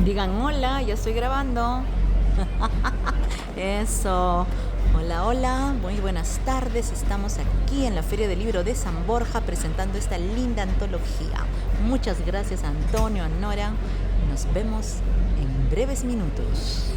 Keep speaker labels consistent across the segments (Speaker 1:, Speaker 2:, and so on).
Speaker 1: Digan hola, ya estoy grabando. Eso. Hola, hola, muy buenas tardes. Estamos aquí en la Feria del Libro de San Borja presentando esta linda antología. Muchas gracias a Antonio, a Nora. Nos vemos en breves minutos.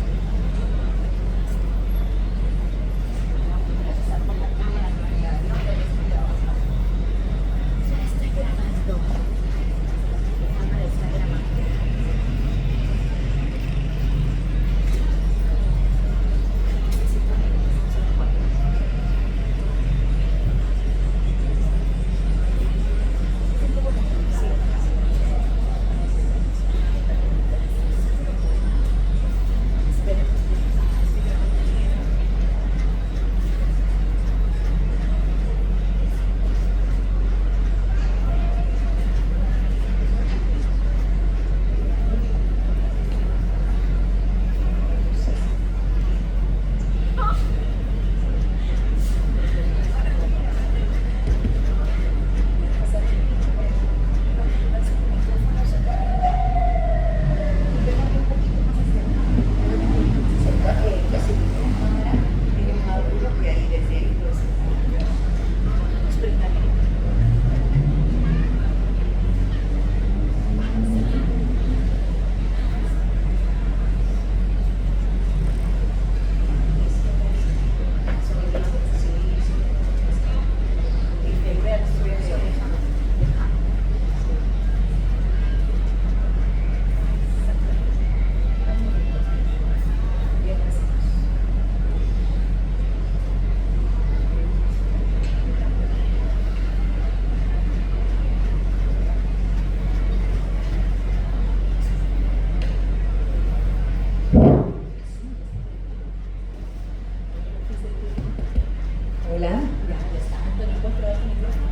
Speaker 2: Hola, ya está. Antonio, ¿puedes probar tu micrófono?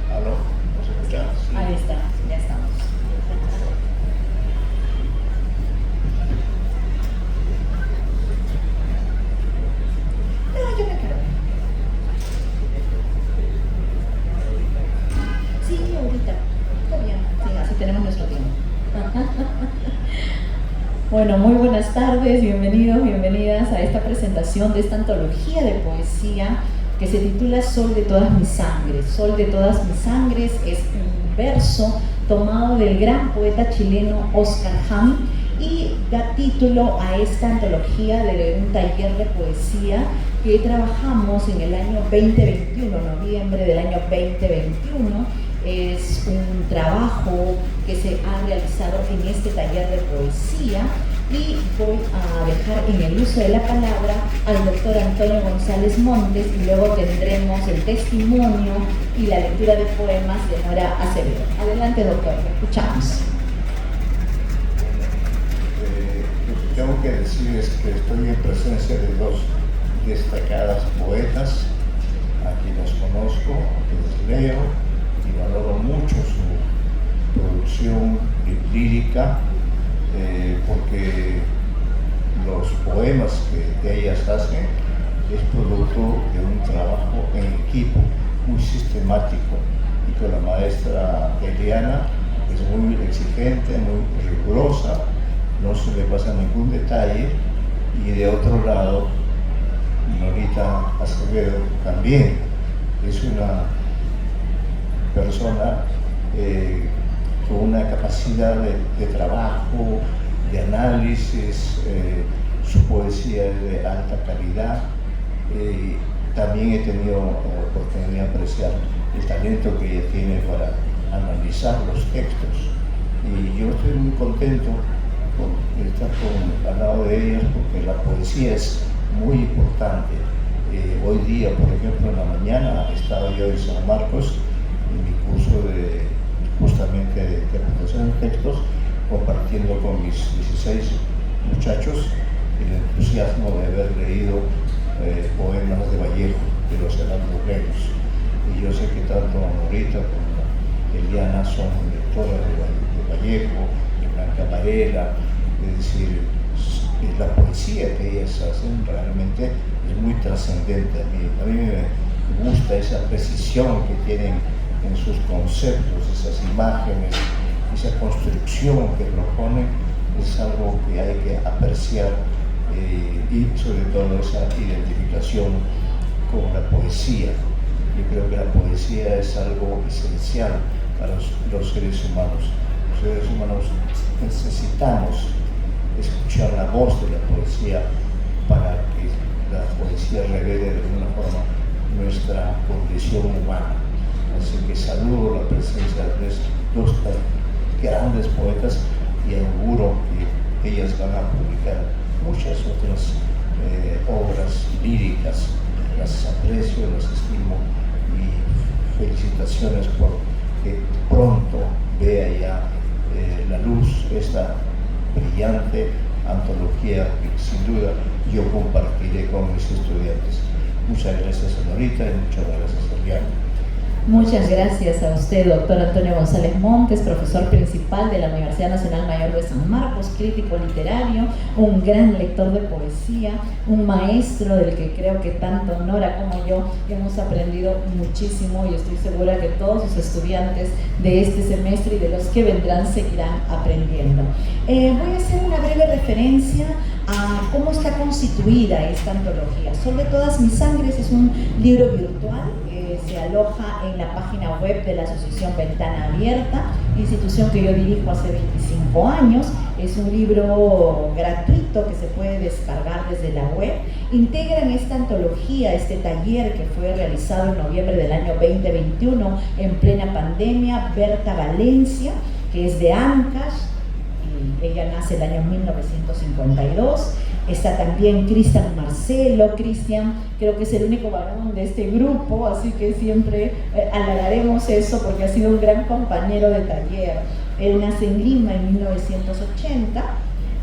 Speaker 3: ¿Aló? ¿Nos escuchas? Sí.
Speaker 2: Ahí está, ya estamos. No, yo me quedo. Sí, ahorita. Está bien. Sí, así tenemos nuestro tiempo. Bueno, muy buenas tardes, bienvenidos, bienvenidas a esta presentación de esta antología de poesía que se titula Sol de todas mis sangres. Sol de todas mis sangres es un verso tomado del gran poeta chileno Oscar Hamm y da título a esta antología de un taller de poesía que trabajamos en el año 2021, noviembre del año 2021. Es un trabajo que se ha realizado en este taller de poesía y voy a dejar en el uso de la palabra al doctor Antonio González Montes y luego tendremos el testimonio y la lectura de poemas de Nora Acevedo. Adelante, doctor, lo escuchamos.
Speaker 3: Lo que tengo que decir es que estoy en presencia de dos destacadas poetas, a quienes conozco, a quienes leo y valoro mucho su producción lírica, porque los poemas que ellas hacen es producto de un trabajo en equipo muy sistemático y con la maestra Eliana es muy exigente, muy rigurosa, no se le pasa ningún detalle, y de otro lado Norita Acevedo también es una persona con una capacidad de trabajo, de análisis, su poesía es de alta calidad. También he tenido oportunidad de apreciar el talento que ella tiene para analizar los textos. Y yo estoy muy contento de estar al lado de ellas porque la poesía es muy importante. Hoy día, por ejemplo, en la mañana estaba yo en San Marcos en mi curso justamente de interpretación de textos, compartiendo con mis 16 muchachos el entusiasmo de haber leído poemas de Vallejo, de los hermanos Lenos. Y yo sé que tanto Norita como Eliana son lectoras de Vallejo, de Blanca Varela, es decir, la poesía que ellas hacen realmente es muy trascendente. A mí me gusta esa precisión que tienen en sus conceptos, esas imágenes, esa construcción que propone, es algo que hay que apreciar, y sobre todo esa identificación con la poesía. Yo creo que la poesía es algo esencial para los seres humanos. Los seres humanos necesitamos escuchar la voz de la poesía para que la poesía revele de alguna forma nuestra condición humana. Así que saludo la presencia de dos grandes poetas y auguro que ellas van a publicar muchas otras obras líricas. Las aprecio, las estimo y felicitaciones por que pronto vea ya la luz esta brillante antología que sin duda yo compartiré con mis estudiantes. Muchas gracias, señorita, y muchas gracias, Eliana.
Speaker 2: Muchas gracias a usted, doctor Antonio González Montes, profesor principal de la Universidad Nacional Mayor de San Marcos, crítico literario, un gran lector de poesía, un maestro del que creo que tanto Nora como yo hemos aprendido muchísimo, y estoy segura que todos sus estudiantes de este semestre y de los que vendrán seguirán aprendiendo. Voy a hacer una breve referencia a cómo está constituida esta antología. Sol de todas mis sangres es un libro virtual, se aloja en la página web de la Asociación Ventana Abierta, institución que yo dirijo hace 25 años. Es un libro gratuito que se puede descargar desde la web. Integran esta antología, este taller que fue realizado en noviembre del año 2021 en plena pandemia, Berta Valencia, que es de Ancash, y ella nace el año 1952. Está también Cristian Marcelo. Cristian creo que es el único varón de este grupo, así que siempre halagaremos eso porque ha sido un gran compañero de taller. Él nace en Lima en 1980.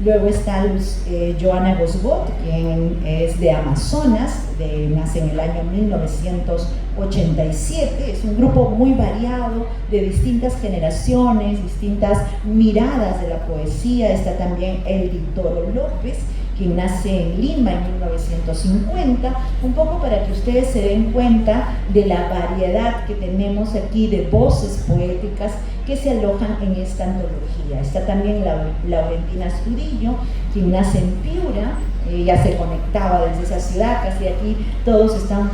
Speaker 2: Luego está Joana Gosbot, quien es de Amazonas, nace en el año 1987. Es un grupo muy variado, de distintas generaciones, distintas miradas de la poesía. Está también Eldi Toro López, quien nace en Lima en 1950, un poco para que ustedes se den cuenta de la variedad que tenemos aquí de voces poéticas que se alojan en esta antología. Está también Laurentina Astudillo, quien nace en Piura, ya se conectaba desde esa ciudad, casi aquí todos están,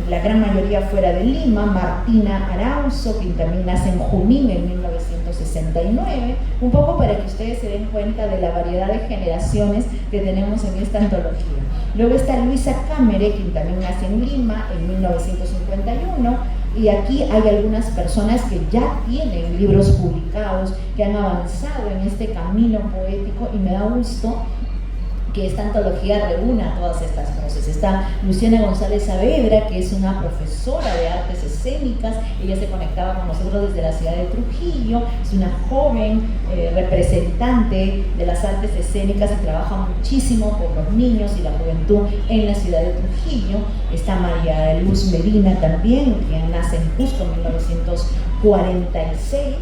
Speaker 2: la gran mayoría fuera de Lima. Martina Arauzo, quien también nace en Junín en 1969, un poco para que ustedes se den cuenta de la variedad de generaciones que tenemos en esta antología. Luego está Luisa Cámere, quien también nace en Lima en 1951, y aquí hay algunas personas que ya tienen libros publicados, que han avanzado en este camino poético, y me da gusto que esta antología reúna todas estas voces. Está Luciana González Saavedra, que es una profesora de artes escénicas. Ella se conectaba con nosotros desde la ciudad de Trujillo. Es una joven representante de las artes escénicas y trabaja muchísimo por los niños y la juventud en la ciudad de Trujillo. Está María Luz Medina también, quien nace en Cusco en 1946.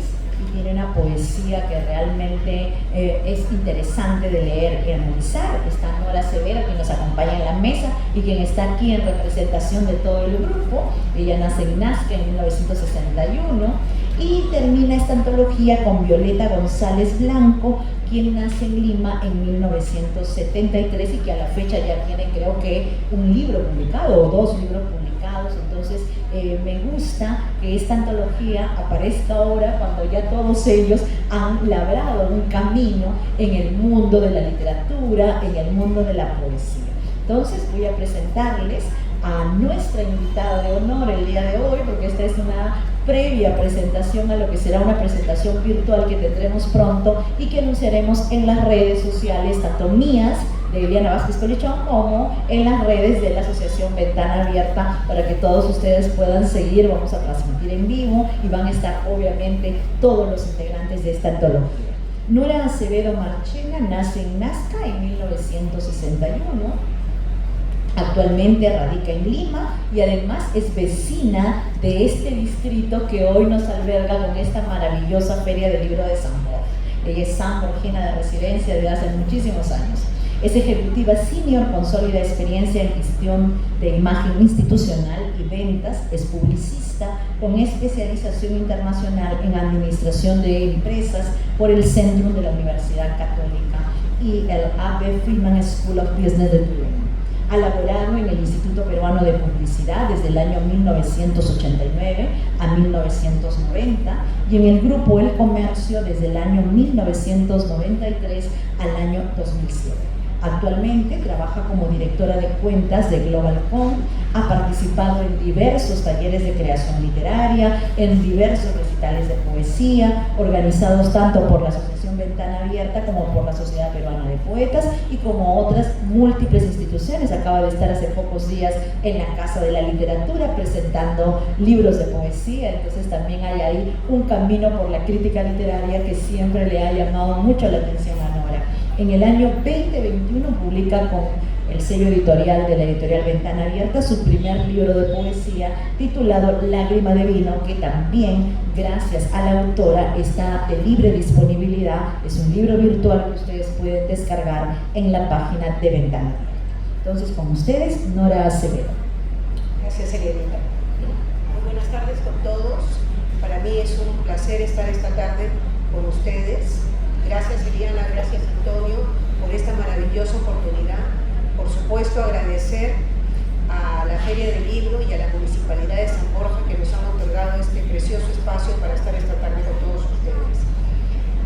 Speaker 2: Tiene una poesía que realmente es interesante de leer y analizar. Está Nora Severa, quien nos acompaña en la mesa y quien está aquí en representación de todo el grupo. Ella nace en Nazca en 1961, y termina esta antología con Violeta González Blanco, quien nace en Lima en 1973 y que a la fecha ya tiene, creo que, un libro publicado o 2 libros publicados. Entonces me gusta que esta antología aparezca ahora, cuando ya todos ellos han labrado un camino en el mundo de la literatura, en el mundo de la poesía. Entonces voy a presentarles a nuestra invitada de honor el día de hoy, porque esta es una previa presentación a lo que será una presentación virtual que tendremos pronto y que anunciaremos en las redes sociales, tanto mías, de Eliana Vázquez Colichón, como en las redes de la Asociación Ventana Abierta, para que todos ustedes puedan seguir. Vamos a transmitir en vivo y van a estar obviamente todos los integrantes de esta antología. Nora Acevedo Marchena nace en Nazca en 1961. Actualmente radica en Lima y además es vecina de este distrito que hoy nos alberga con esta maravillosa Feria del Libro de San Borja. Ella es sanborgina de residencia desde hace muchísimos años. Es ejecutiva senior con sólida experiencia en gestión de imagen institucional y ventas. Es publicista, con especialización internacional en administración de empresas por el Centrum de la Universidad Católica y el A.P. Freeman School of Business de Turín. Ha laborado en el Instituto Peruano de Publicidad desde el año 1989 a 1990 y en el Grupo El Comercio desde el año 1993 al año 2007. Actualmente trabaja como directora de cuentas de Globalcom, ha participado en diversos talleres de creación literaria, en diversos recitales de poesía, organizados tanto por la Asociación Ventana Abierta como por la Sociedad Peruana de Poetas y como otras múltiples instituciones. Acaba de estar hace pocos días en la Casa de la Literatura presentando libros de poesía, entonces también hay ahí un camino por la crítica literaria que siempre le ha llamado mucho la atención a Nora. En el año 2021 publica con el sello editorial de la editorial Ventana Abierta su primer libro de poesía titulado Lágrima de Vino, que también, gracias a la autora, está de libre disponibilidad. Es un libro virtual que ustedes pueden descargar en la página de Ventana Abierta. Entonces, con ustedes, Nora Acevedo.
Speaker 4: Gracias, Elianita. Muy buenas tardes con todos. Para mí es un placer estar esta tarde con ustedes. Gracias, Eliana, gracias, Antonio, por esta maravillosa oportunidad. Por supuesto, agradecer a la Feria del Libro y a la Municipalidad de San Borja que nos han otorgado este precioso espacio para estar esta tarde con todos ustedes.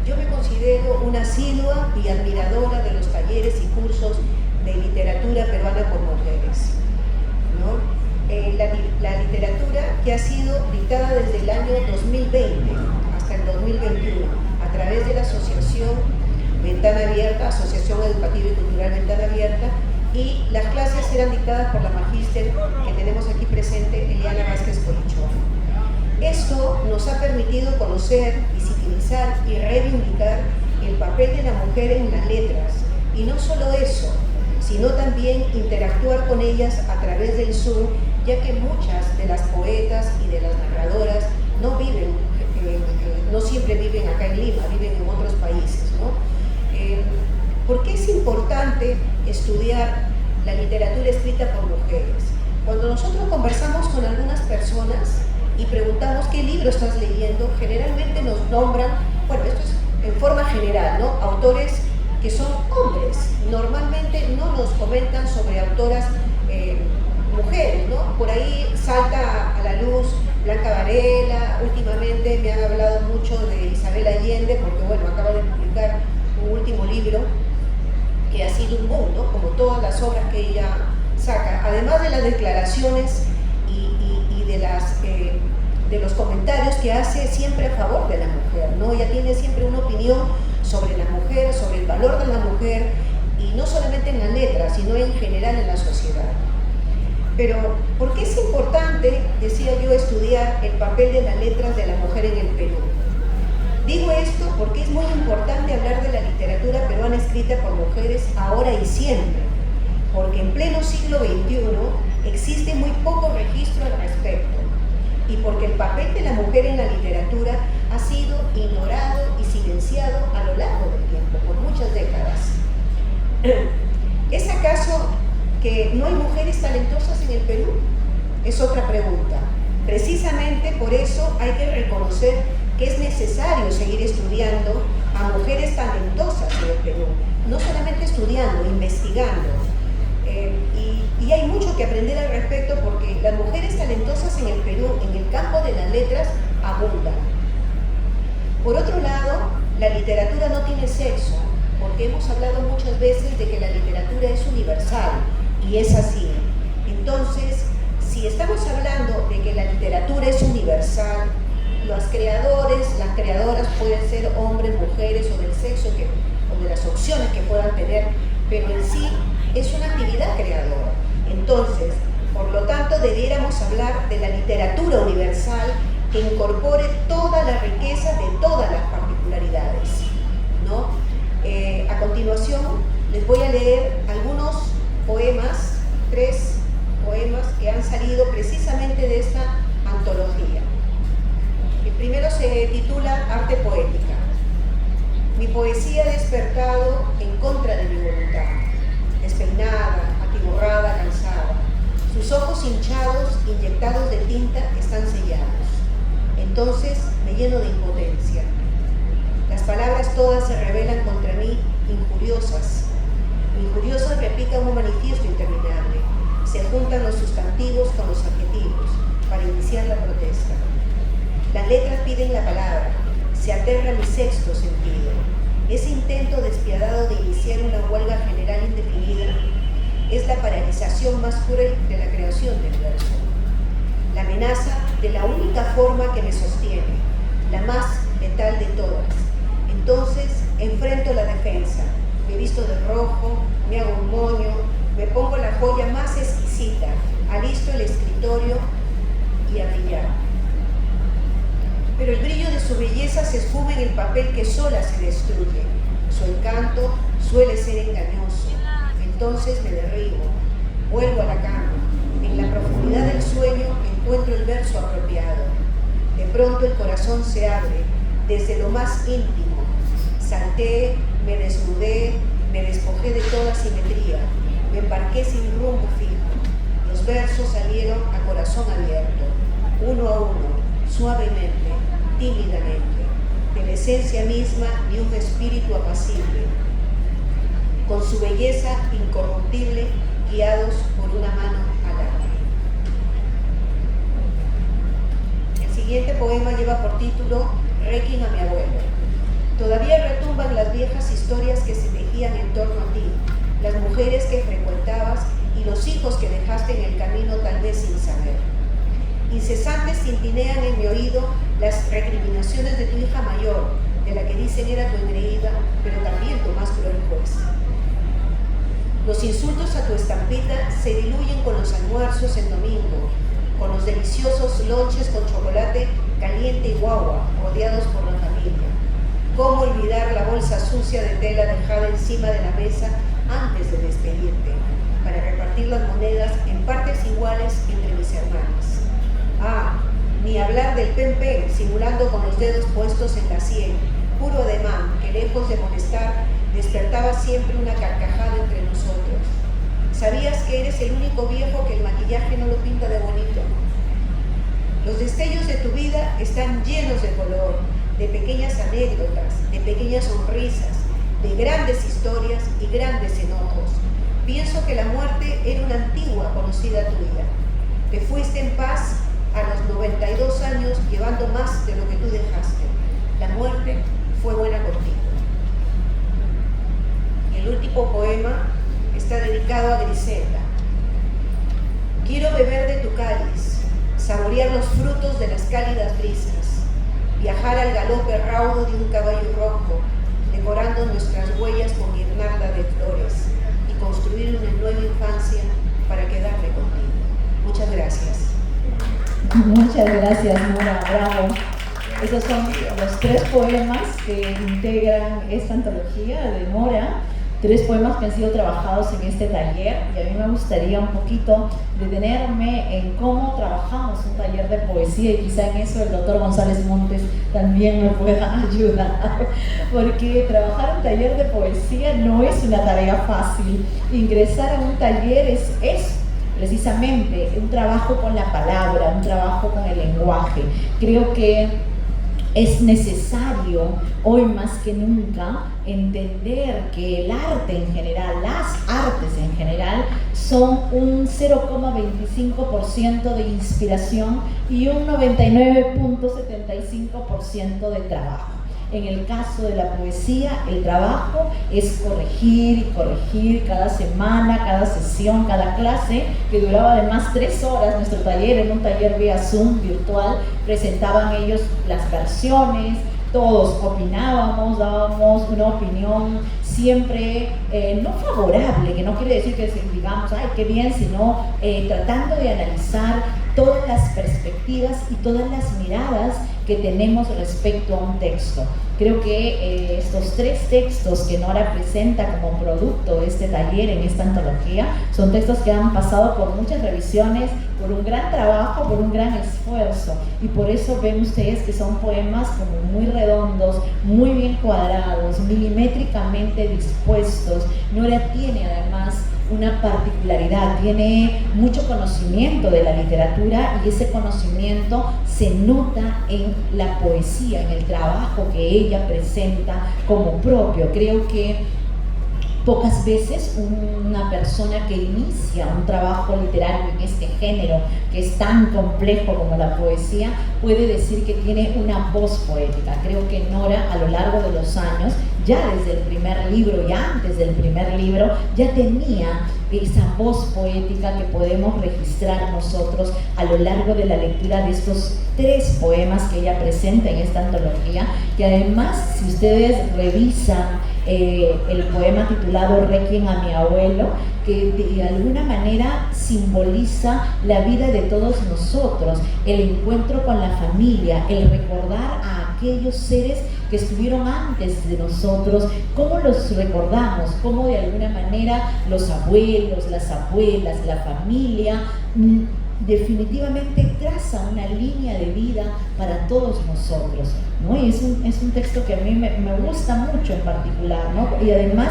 Speaker 4: Yo me considero una asidua y admiradora de los talleres y cursos de literatura peruana por mujeres, ¿no? La literatura que ha sido dictada desde el año 2020 hasta el 2021 a través de la Asociación Ventana Abierta, Asociación Educativa y Cultural Ventana Abierta, y las clases eran dictadas por la magíster que tenemos aquí presente, Eliana Vázquez Colichón. Esto nos ha permitido conocer, visibilizar y reivindicar el papel de la mujer en las letras, y no solo eso, sino también interactuar con ellas a través del Zoom, ya que muchas de las poetas y de las narradoras no siempre viven acá en Lima, viven en otros países, ¿no? ¿Por qué es importante estudiar la literatura escrita por mujeres? Cuando nosotros conversamos con algunas personas y preguntamos qué libro estás leyendo, generalmente nos nombran, bueno, esto es en forma general, ¿no? Autores que son hombres. Normalmente no nos comentan sobre autoras mujeres, ¿no? Por ahí salta a la luz Blanca Varela. Últimamente me han hablado mucho de Isabel Allende, porque bueno, acaba de publicar un último libro que ha sido un boom, ¿no? Como todas las obras que ella saca, además de las declaraciones y de los comentarios que hace siempre a favor de la mujer, ¿no? Ella tiene siempre una opinión sobre la mujer, sobre el valor de la mujer, y no solamente en las letras, sino en general en la sociedad. Pero, ¿por qué es importante, decía yo, estudiar el papel de las letras de la mujer en el Perú? Digo esto porque es muy importante hablar de la literatura peruana escrita por mujeres ahora y siempre, porque en pleno siglo XXI existe muy poco registro al respecto, y porque el papel de la mujer en la literatura ha sido ignorado y silenciado a lo largo del tiempo, por muchas décadas. ¿Es acaso que no hay mujeres talentosas en el Perú? Es otra pregunta. Precisamente por eso hay que reconocer que es necesario seguir estudiando a mujeres talentosas en el Perú, no solamente estudiando, investigando. Y hay mucho que aprender al respecto, porque las mujeres talentosas en el Perú, en el campo de las letras, abundan. Por otro lado, la literatura no tiene sexo, porque hemos hablado muchas veces de que la literatura es universal, y es así. Entonces, si estamos hablando de que la literatura es universal, los creadores, las creadoras pueden ser hombres, mujeres o del sexo o de las opciones que puedan tener, pero en sí es una actividad creadora. Entonces, por lo tanto, debiéramos hablar de la literatura universal que incorpore toda la riqueza de todas las particularidades, ¿no? A continuación, les voy a leer algunos poemas, 3 poemas que han salido precisamente de esta antología. El primero se titula Arte Poética. Mi poesía ha despertado en contra de mi voluntad, despeinada, atiborrada, cansada. Sus ojos hinchados, inyectados de tinta, están sellados. Entonces me lleno de impotencia. Las palabras todas se rebelan contra mí, injuriosas. Injuriosas repican un manifiesto interminable. Se juntan los sustantivos con los adjetivos para iniciar la protesta. Las letras piden la palabra. Se aterra mi sexto sentido. Ese intento despiadado de iniciar una huelga general indefinida es la paralización más cruel de la creación del verso. La amenaza de la única forma que me sostiene, la más letal de todas. Entonces enfrento la defensa, me visto de rojo, me hago un moño, me pongo la joya más exquisita, alisto el escritorio y a brillar. Pero el brillo de su belleza se esfuma en el papel que sola se destruye. Su encanto suele ser engañoso. Entonces me derribo, vuelvo a la cama. En la profundidad del sueño encuentro el verso apropiado. De pronto el corazón se abre, desde lo más íntimo. Salté, me desnudé, me despojé de toda simetría. Me embarqué sin rumbo fijo. Los versos salieron a corazón abierto, uno a uno, suavemente, tímidamente, de la esencia misma de un espíritu apacible, con su belleza incorruptible, guiados por una mano alada. El siguiente poema lleva por título Requiem a mi abuelo. Todavía retumban las viejas historias que se tejían en torno a ti, las mujeres que frecuentabas y los hijos que dejaste en el camino tal vez sin saber. Incesantes tintinean en mi oído las recriminaciones de tu hija mayor, de la que dicen era tu engreída, pero también tu más cruel juez. Los insultos a tu estampita se diluyen con los almuerzos en domingo, con los deliciosos lonches con chocolate caliente y guagua, rodeados por la familia. ¿Cómo olvidar la bolsa sucia de tela dejada encima de la mesa antes de despedirte, para repartir las monedas en partes iguales entre mis hermanas? Ah, ni hablar del pen-pen simulando con los dedos puestos en la sien, puro ademán que lejos de molestar, despertaba siempre una carcajada entre nosotros. ¿Sabías que eres el único viejo que el maquillaje no lo pinta de bonito? Los destellos de tu vida están llenos de color, de pequeñas anécdotas, de pequeñas sonrisas, de grandes historias y grandes enojos. Pienso que la muerte era una antigua conocida tuya. Te fuiste en paz a los 92 años llevando más de lo que tú dejaste. La muerte fue buena contigo. Y el último poema está dedicado a Griselda. Quiero beber de tu cáliz, saborear los frutos de las cálidas brisas, viajar al galope raudo de un caballo rojo, decorando nuestras huellas con guirnalda de flores y construir una nueva infancia para quedarme contigo. Muchas gracias.
Speaker 2: Muchas gracias, Nora, bravo. Esos son los 3 poemas que integran esta antología de Nora, 3 poemas que han sido trabajados en este taller, y a mí me gustaría un poquito detenerme en cómo trabajamos un taller de poesía, y quizá en eso el doctor González Montes también me pueda ayudar, porque trabajar un taller de poesía no es una tarea fácil. Ingresar a un taller es precisamente un trabajo con la palabra, un trabajo con el lenguaje. Creo que es necesario hoy más que nunca entender que el arte en general, las artes en general, son un 0,25% de inspiración y un 99,75% de trabajo. En el caso de la poesía, el trabajo es corregir y corregir cada semana, cada sesión, cada clase, que duraba además 3 horas. Nuestro taller, en un taller vía Zoom virtual, presentaban ellos las versiones, todos opinábamos, dábamos una opinión siempre no favorable, que no quiere decir que digamos, ay, qué bien, sino tratando de analizar todas las perspectivas y todas las miradas que tenemos respecto a un texto. Creo que estos 3 textos que Nora presenta como producto de este taller, en esta antología, son textos que han pasado por muchas revisiones, por un gran trabajo, por un gran esfuerzo, y por eso ven ustedes que son poemas como muy redondos, muy bien cuadrados, milimétricamente dispuestos. Nora tiene además una particularidad, tiene mucho conocimiento de la literatura y ese conocimiento se nota en la poesía, en el trabajo que ella presenta como propio. Creo que pocas veces una persona que inicia un trabajo literario en este género, que es tan complejo como la poesía, puede decir que tiene una voz poética. Creo que Nora, a lo largo de los años, ya desde el primer libro y antes del primer libro, ya tenía esa voz poética que podemos registrar nosotros a lo largo de la lectura de estos 3 poemas que ella presenta en esta antología, que además, si ustedes revisan el poema titulado Requiem a mi abuelo, que de alguna manera simboliza la vida de todos nosotros, el encuentro con la familia, el recordar a aquellos seres que estuvieron antes de nosotros, cómo los recordamos, cómo de alguna manera los abuelos, las abuelas, la familia definitivamente traza una línea de vida para todos nosotros, ¿no? Y es un texto que a mí me gusta mucho en particular, ¿no? Y además,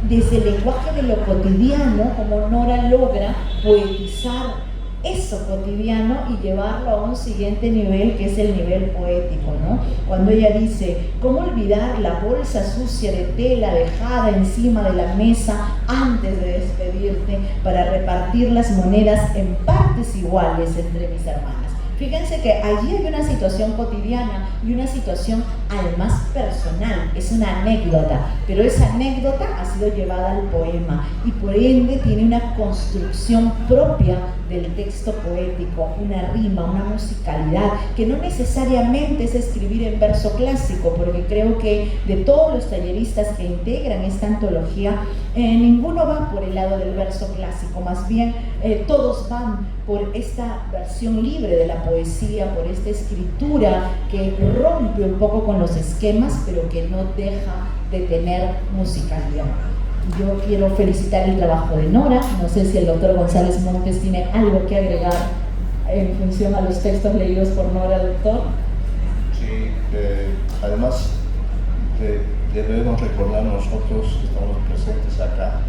Speaker 2: desde el lenguaje de lo cotidiano, como Nora logra poetizar eso cotidiano y llevarlo a un siguiente nivel, que es el nivel poético, ¿no? Cuando ella dice, ¿cómo olvidar la bolsa sucia de tela dejada encima de la mesa antes de despedirte para repartir las monedas en partes iguales entre mis hermanas? Fíjense que allí hay una situación cotidiana y una situación además personal, es una anécdota, pero esa anécdota ha sido llevada al poema y por ende tiene una construcción propia del texto poético, una rima, una musicalidad, que no necesariamente es escribir en verso clásico, porque creo que de todos los talleristas que integran esta antología, ninguno va por el lado del verso clásico, más bien todos van por esta versión libre de la poesía, por esta escritura que rompe un poco con los esquemas, pero que no deja de tener musicalidad. Yo quiero felicitar el trabajo de Nora. No sé si el doctor González Montes tiene algo que agregar en función a los textos leídos por Nora, doctor.
Speaker 3: Sí, además debemos recordar nosotros que estamos presentes acá,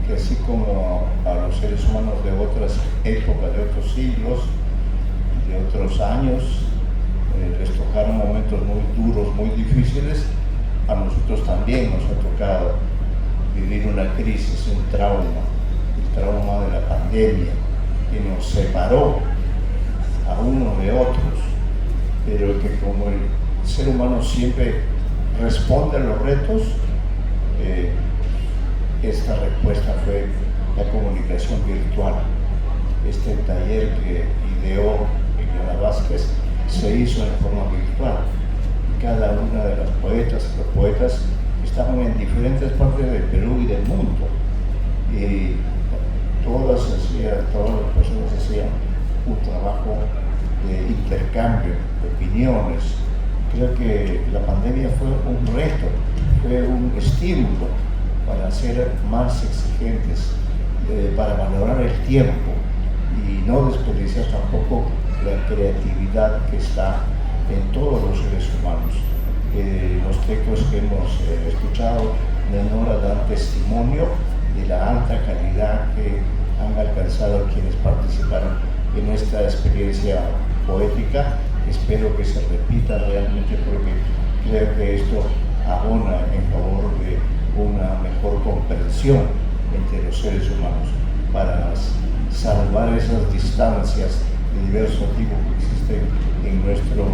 Speaker 3: que así como a los seres humanos de otras épocas, de otros siglos, de otros años, les tocaron momentos muy duros, muy difíciles, a nosotros también nos ha tocado vivir una crisis, un trauma, el trauma de la pandemia, que nos separó a uno de otros, pero que como el ser humano siempre responde a los retos, esta respuesta fue la comunicación virtual. Este taller que ideó Eliana Vázquez se hizo en forma virtual. Cada una de las poetas y los poetas estaban en diferentes partes del Perú y del mundo. Y todas las personas hacían un trabajo de intercambio de opiniones. Creo que la pandemia fue un reto, fue un estímulo para ser más exigentes, para valorar el tiempo y no desperdiciar tampoco la creatividad que está en todos los seres humanos. Los textos que hemos escuchado de Nora dan testimonio de la alta calidad que han alcanzado quienes participaron en esta experiencia poética. Espero que se repita realmente, porque creo que esto abona en favor de una mejor comprensión entre los seres humanos para salvar esas distancias de diverso tipo que existen en nuestro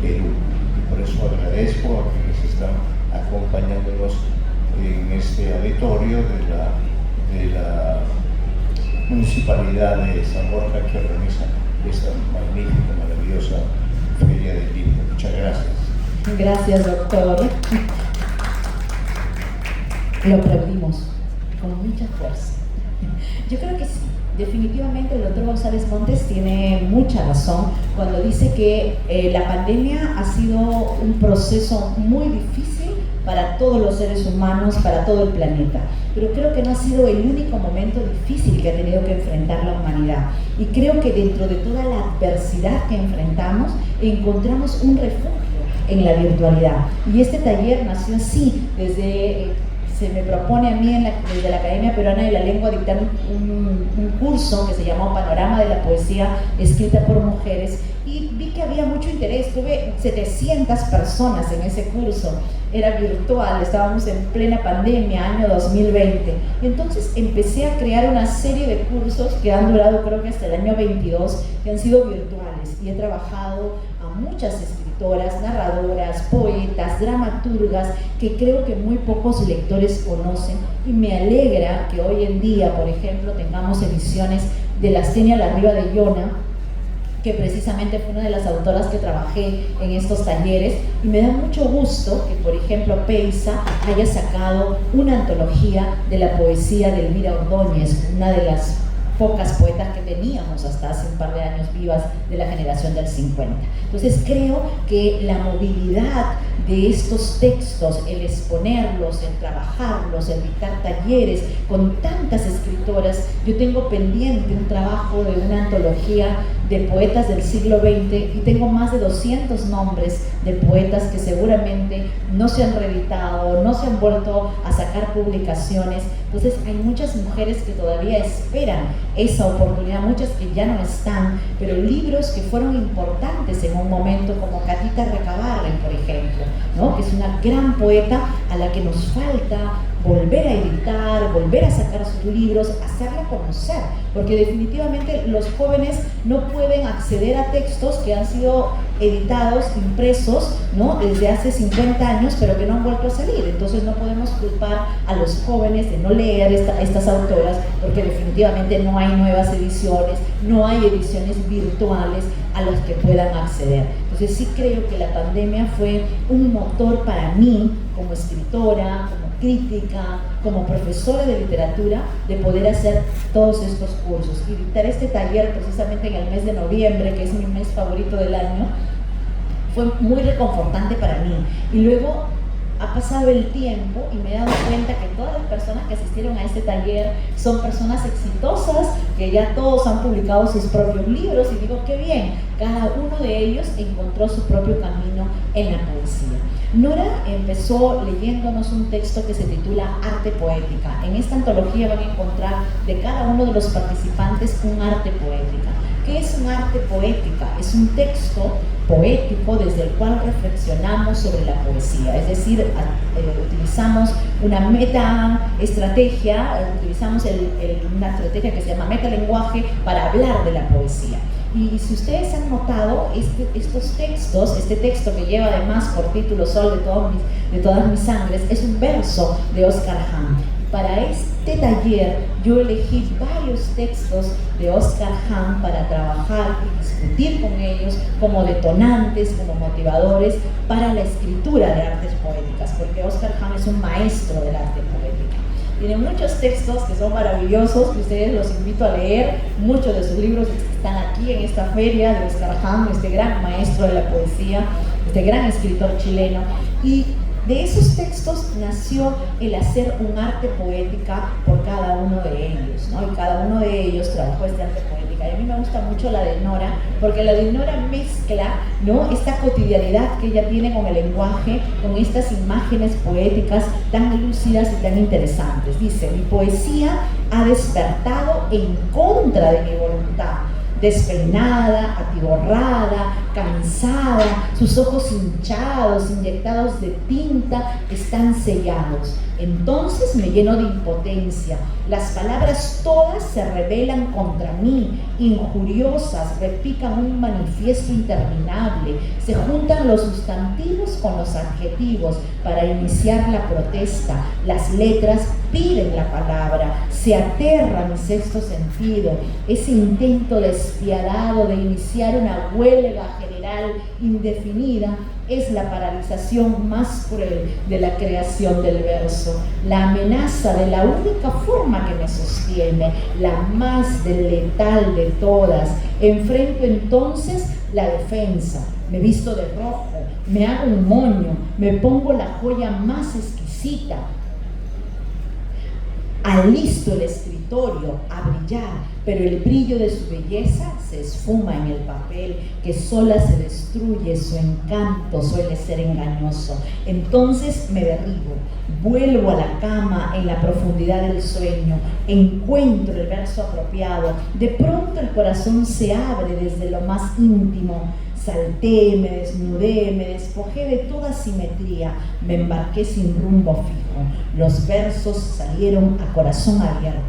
Speaker 3: Perú. Y por eso agradezco a quienes están acompañándonos en este auditorio de la Municipalidad de San Borja, que organiza esta magnífica, maravillosa Feria del Libro. Muchas gracias.
Speaker 2: Gracias, doctor. Lo aplaudimos con mucha fuerza. Yo creo que sí, definitivamente el doctor González Montes tiene mucha razón cuando dice que la pandemia ha sido un proceso muy difícil para todos los seres humanos, para todo el planeta. Pero creo que no ha sido el único momento difícil que ha tenido que enfrentar la humanidad. Y creo que dentro de toda la adversidad que enfrentamos, encontramos un refugio en la virtualidad. Y este taller nació así, desde se me propone a mí desde la Academia Peruana de la Lengua dictar un curso que se llamó Panorama de la Poesía Escrita por Mujeres, y vi que había mucho interés. Tuve 700 personas en ese curso, era virtual, estábamos en plena pandemia, año 2020, y entonces empecé a crear una serie de cursos que han durado creo que hasta el año 22, que han sido virtuales, y he trabajado a muchas escritoras, narradoras, poetas, dramaturgas, que creo que muy pocos lectores conocen, y me alegra que hoy en día, por ejemplo, tengamos ediciones de Lastenia Larriba de Yona, que precisamente fue una de las autoras que trabajé en estos talleres, y me da mucho gusto que, por ejemplo, Peisa haya sacado una antología de la poesía de Elvira Ordóñez, una de las pocas poetas que teníamos hasta hace un par de años vivas de la generación del 50. Entonces creo que la movilidad de estos textos, el exponerlos, el trabajarlos, el dictar talleres con tantas escritoras. Yo tengo pendiente un trabajo de una antología de poetas del siglo XX y tengo más de 200 nombres de poetas que seguramente no se han reeditado, no se han vuelto a sacar publicaciones. Entonces hay muchas mujeres que todavía esperan esa oportunidad, muchas que ya no están, pero libros que fueron importantes en un momento, como Catita Recabarren, por ejemplo, ¿no? Que es una gran poeta a la que nos falta volver a editar, volver a sacar sus libros, hacerla conocer, porque definitivamente los jóvenes no pueden acceder a textos que han sido editados, impresos, ¿no? Desde hace 50 años, pero que no han vuelto a salir. Entonces no podemos culpar a los jóvenes de no leer estas autoras, porque definitivamente no hay nuevas ediciones, no hay ediciones virtuales a las que puedan acceder. Entonces sí creo que la pandemia fue un motor para mí, como escritora, como crítica, como profesora de literatura, de poder hacer todos estos cursos y dictar este taller precisamente en el mes de noviembre, que es mi mes favorito del año. Fue muy reconfortante para mí. Y luego ha pasado el tiempo y me he dado cuenta que todas las personas que asistieron a este taller son personas exitosas, que ya todos han publicado sus propios libros, y digo, qué bien, cada uno de ellos encontró su propio camino en la poesía. Nora empezó leyéndonos un texto que se titula Arte Poética. En esta antología van a encontrar de cada uno de los participantes un arte poética. ¿Qué es un arte poética? Es un texto poético desde el cual reflexionamos sobre la poesía, es decir, utilizamos una metaestrategia, utilizamos una estrategia que se llama metalenguaje para hablar de la poesía. Y si ustedes han notado, estos textos, este texto que lleva además por título Sol de todas mis sangres, es un verso de Oscar Hahn. Para este taller yo elegí varios textos de Oscar Hahn para trabajar y discutir con ellos como detonantes, como motivadores para la escritura de artes poéticas, porque Oscar Hahn es un maestro del arte poética. Tiene muchos textos que son maravillosos, que ustedes los invito a leer. Muchos de sus libros están aquí en esta feria de Oscar Hahn, este gran maestro de la poesía, este gran escritor chileno. Y de esos textos nació el hacer un arte poética por cada uno de ellos, ¿no? Y cada uno de ellos trabajó este arte poética. Y a mí me gusta mucho la de Nora, porque la de Nora mezcla, ¿no?, esta cotidianidad que ella tiene con el lenguaje, con estas imágenes poéticas tan lúcidas y tan interesantes. Dice: mi poesía ha despertado en contra de mi voluntad. Despeinada, atiborrada, cansada, sus ojos hinchados, inyectados de tinta, están sellados. Entonces me lleno de impotencia. Las palabras todas se rebelan contra mí, injuriosas, repican un manifiesto interminable. Se juntan los sustantivos con los adjetivos para iniciar la protesta. Las letras piden la palabra, se aterra mi sexto sentido. Ese intento despiadado de iniciar una huelga general indefinida es la paralización más cruel de la creación del verso, la amenaza de la única forma que me sostiene, la más letal de todas. Enfrento entonces la defensa, me visto de rojo, me hago un moño, me pongo la joya más exquisita. Alisto el escritorio a brillar, pero el brillo de su belleza se esfuma en el papel, que sola se destruye, su encanto suele ser engañoso. Entonces me derribo, vuelvo a la cama en la profundidad del sueño, encuentro el verso apropiado, de pronto el corazón se abre desde lo más íntimo. Salté, me desnudé, me despojé de toda simetría, me embarqué sin rumbo fijo. Los versos salieron a corazón abierto,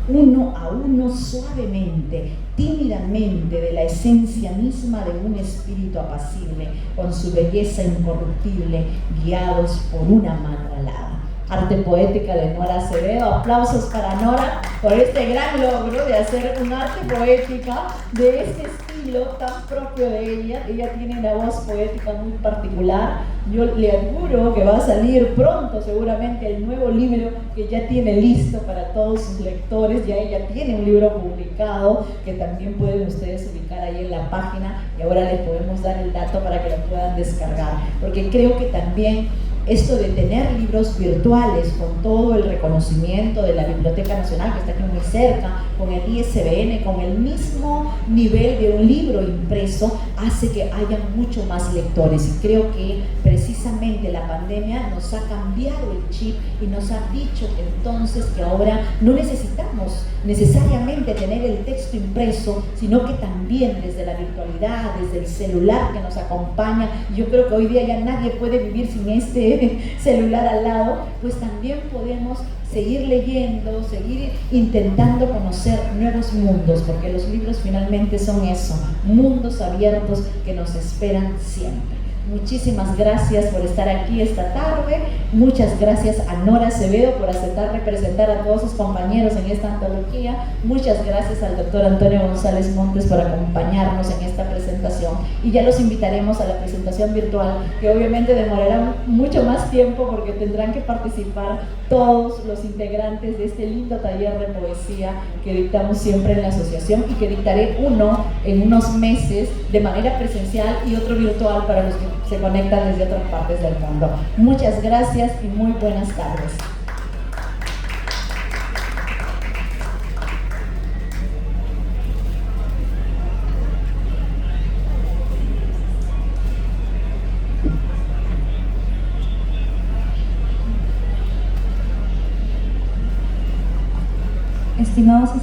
Speaker 2: uno a uno, suavemente, tímidamente, de la esencia misma de un espíritu apacible, con su belleza incorruptible, guiados por una mano alada. Arte poética de Nora Acevedo. Aplausos para Nora por este gran logro de hacer un arte poética de este estilo tan propio de ella. Ella tiene una voz poética muy particular. Yo le auguro que va a salir pronto seguramente el nuevo libro que ya tiene listo para todos sus lectores. Ya ella tiene un libro publicado que también pueden ustedes ubicar ahí en la página, y ahora les podemos dar el dato para que lo puedan descargar, porque creo que también esto de tener libros virtuales con todo el reconocimiento de la Biblioteca Nacional, que está aquí muy cerca, con el ISBN, con el mismo nivel de un libro impreso, hace que haya mucho más lectores. Y creo que precisamente la pandemia nos ha cambiado el chip y nos ha dicho que entonces que ahora no necesitamos necesariamente tener el texto impreso, sino que también desde la virtualidad, desde el celular que nos acompaña. Yo creo que hoy día ya nadie puede vivir sin este celular al lado, pues también podemos seguir leyendo, seguir intentando conocer nuevos mundos, porque los libros finalmente son eso, mundos abiertos que nos esperan siempre. Muchísimas gracias por estar aquí esta tarde. Muchas gracias a Nora Acevedo por aceptar representar a todos sus compañeros en esta antología. Muchas gracias al doctor Antonio González Montes por acompañarnos en esta presentación. Y ya los invitaremos a la presentación virtual, que obviamente demorará mucho más tiempo porque tendrán que participar todos los integrantes de este lindo taller de poesía que dictamos siempre en la asociación, y que dictaré uno en unos meses de manera presencial y otro virtual para los que se conectan desde otras partes del mundo. Muchas gracias y muy buenas tardes.
Speaker 5: Estimados